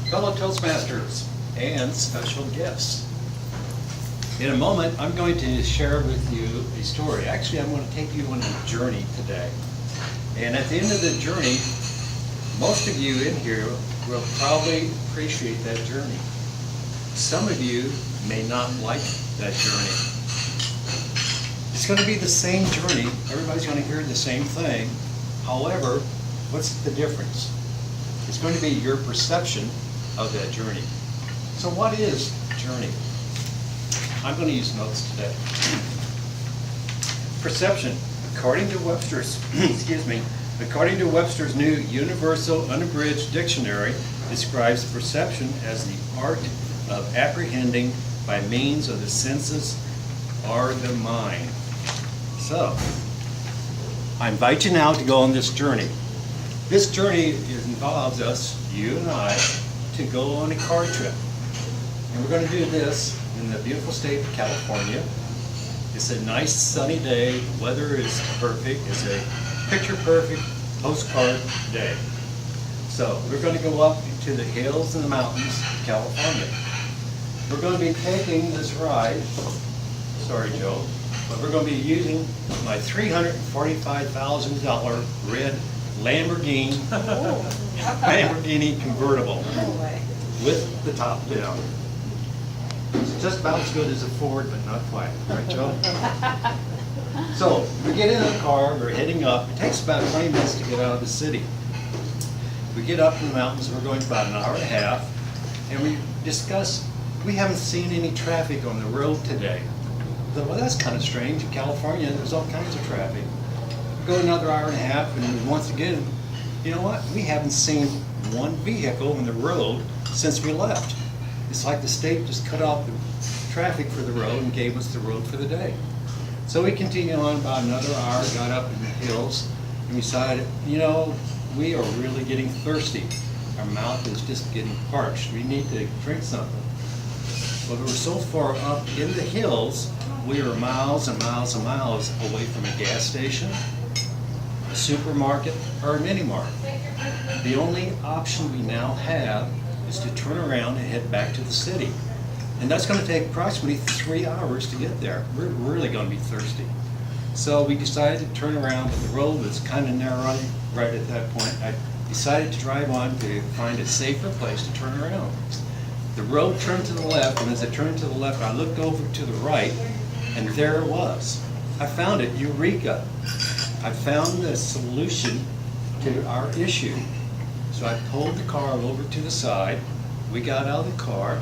fellow Toastmasters, and special guests. In a moment, I'm going to share with you a story. Actually, I'm going to take you on a journey today. And at the end of the journey, most of you in here will probably appreciate that journey. Some of you may not like that journey. It's going to be the same journey. Everybody's going to hear the same thing. However, what's the difference? It's going to be your perception of that journey. So what is journey? I'm going to use notes today. Perception, according to Webster's, according to Webster's new Universal Unabridged Dictionary, describes perception as the art of apprehending by means of the senses or the mind. So, I invite you now to go on this journey. This journey involves us, you and I, to go on a car trip. And we're going to do this in the beautiful state of California. It's a nice sunny day. Weather is perfect. It's a picture-perfect postcard day. So we're going to go up to the hills and the mountains of California. We're going to be taking this ride, sorry Joe, but we're going to be using my $345,000 red Lamborghini convertible with the top down. It's just about as good as a Ford, but not quite. Right, Joe? So, we get in the car, we're heading up. It takes about 20 minutes to get out of the city. We get up in the mountains, we're going about an hour and a half, and we discuss, we haven't seen any traffic on the road today. I thought, well, that's kind of strange. In California, there's all kinds of traffic. Go another hour and a half, and once again, you know what? We haven't seen one vehicle on the road since we left. It's like the state just cut off the traffic for the road and gave us the road for the day. So we continued on about another hour, got up in the hills, and we decided, you know, we are really getting thirsty. Our mouth is just getting parched. We need to drink something. But we were so far up in the hills, we were miles and miles and miles away from a gas station, a supermarket, or a mini mart. The only option we now have is to turn around and head back to the city. And that's going to take approximately 3 hours to get there. We're really going to be thirsty. So we decided to turn around, but the road was kind of narrow right at that point. I decided to drive on to find a safer place to turn around. The road turned to the left, and as I turned to the left, I looked over to the right, and there it was. I found it, Eureka! I found the solution to our issue. So I pulled the car over to the side, we got out of the car,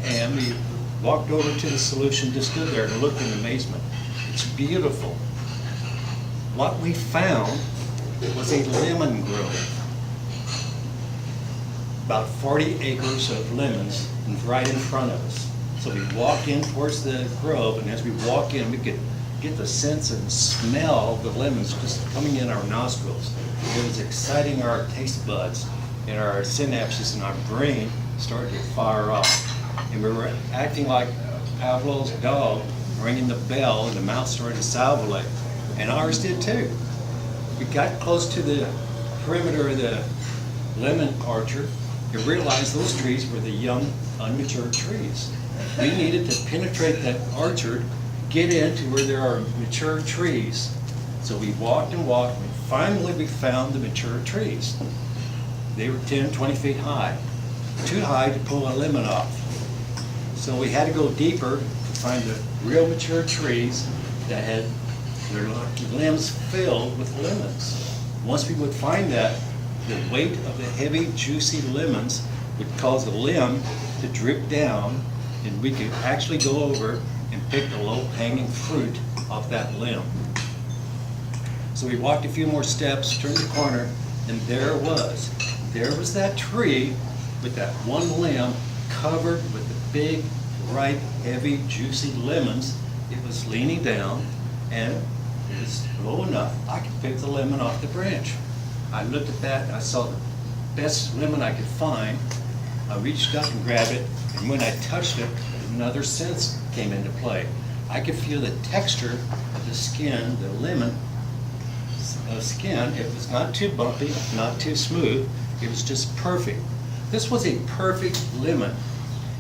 and we walked over to the solution, just stood there and looked in amazement. It's beautiful. What we found was a lemon grove. About 40 acres of lemons right in front of us. So we walked in towards the grove, and as we walk in, we could get the sense and smell of the lemons just coming in our nostrils. It was exciting our taste buds, and our synapses in our brain started to fire off. And we were acting like Pavlov's dog, ringing the bell, and the mouth started to salivate. And ours did too. We got close to the perimeter of the lemon orchard and realized those trees were the young, unmatured trees. We needed to penetrate that orchard, get into where there are mature trees. So we walked and walked, and finally we found the mature trees. They were 10, 20 feet high, too high to pull a lemon off. So we had to go deeper to find the real mature trees that had their limbs filled with lemons. Once we would find that, the weight of the heavy, juicy lemons would cause the limb to drip down, and we could actually go over and pick the low-hanging fruit off that limb. So we walked a few more steps, turned the corner, and there it was. There was that tree with that one limb covered with the big, ripe, heavy, juicy lemons. It was leaning down, and it was low enough I could pick the lemon off the branch. I looked at that, and I saw the best lemon I could find. I reached up and grabbed it, and when I touched it, another sense came into play. I could feel the texture of the skin, the lemon skin. It was not too bumpy, not too smooth. It was just perfect. This was a perfect lemon,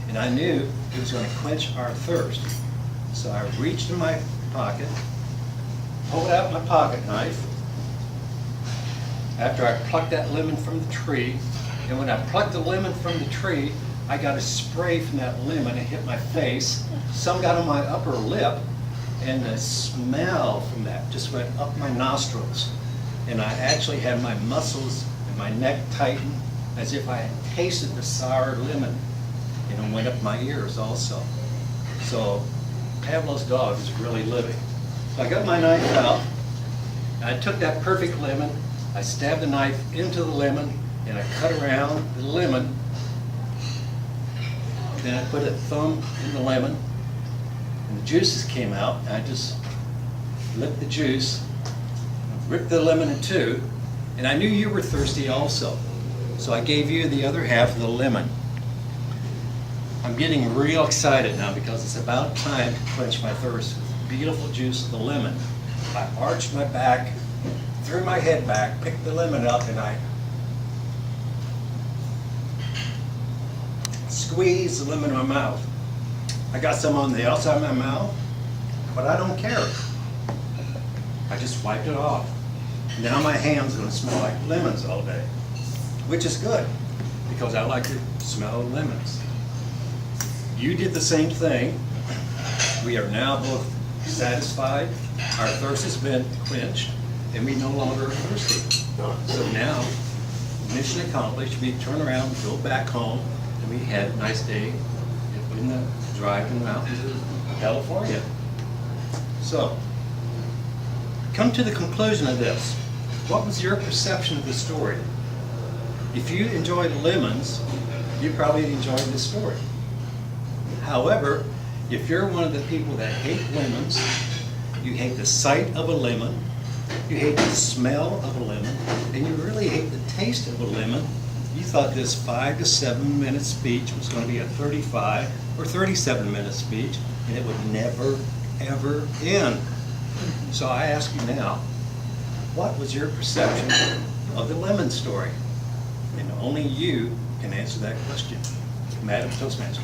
and I knew it was going to quench our thirst. So I reached in my pocket, pulled out my pocket knife, after I plucked that lemon from the tree, and when I plucked the lemon from the tree, I got a spray from that lemon. It hit my face. Some got on my upper lip, and the smell from that just went up my nostrils. And I actually had my muscles and my neck tighten as if I had tasted the sour lemon. And it went up my ears also. So Pavlov's dog is really living. So I got my knife out. I took that perfect lemon. I stabbed the knife into the lemon, and I cut around the lemon. Then I put a thumb in the lemon, and the juices came out. And I just licked the juice, ripped the lemon in two, and I knew you were thirsty also. So I gave you the other half of the lemon. I'm getting real excited now because it's about time to quench my thirst with the beautiful juice of the lemon. I arched my back, threw my head back, picked the lemon up, and I squeezed the lemon in my mouth. I got some on the outside of my mouth, but I don't care. I just wiped it off. Now my hand's going to smell like lemons all day, which is good because I like the smell of lemons. You did the same thing. We are now both satisfied. Our thirst has been quenched, and we no longer are thirsty. So now, mission accomplished. We turn around, go back home, and we had a nice day in the drive in the mountains of California. So, come to the conclusion of this. What was your perception of the story? If you enjoyed lemons, you probably enjoyed this story. However, if you're one of the people that hate lemons, you hate the sight of a lemon, you hate the smell of a lemon, and you really hate the taste of a lemon, you thought this 5 to 7 minute speech was going to be a 35 or 37 minute speech, and it would never, ever end. So I ask you now, what was your perception of the lemon story? And only you can answer that question. Madam Toastmaster.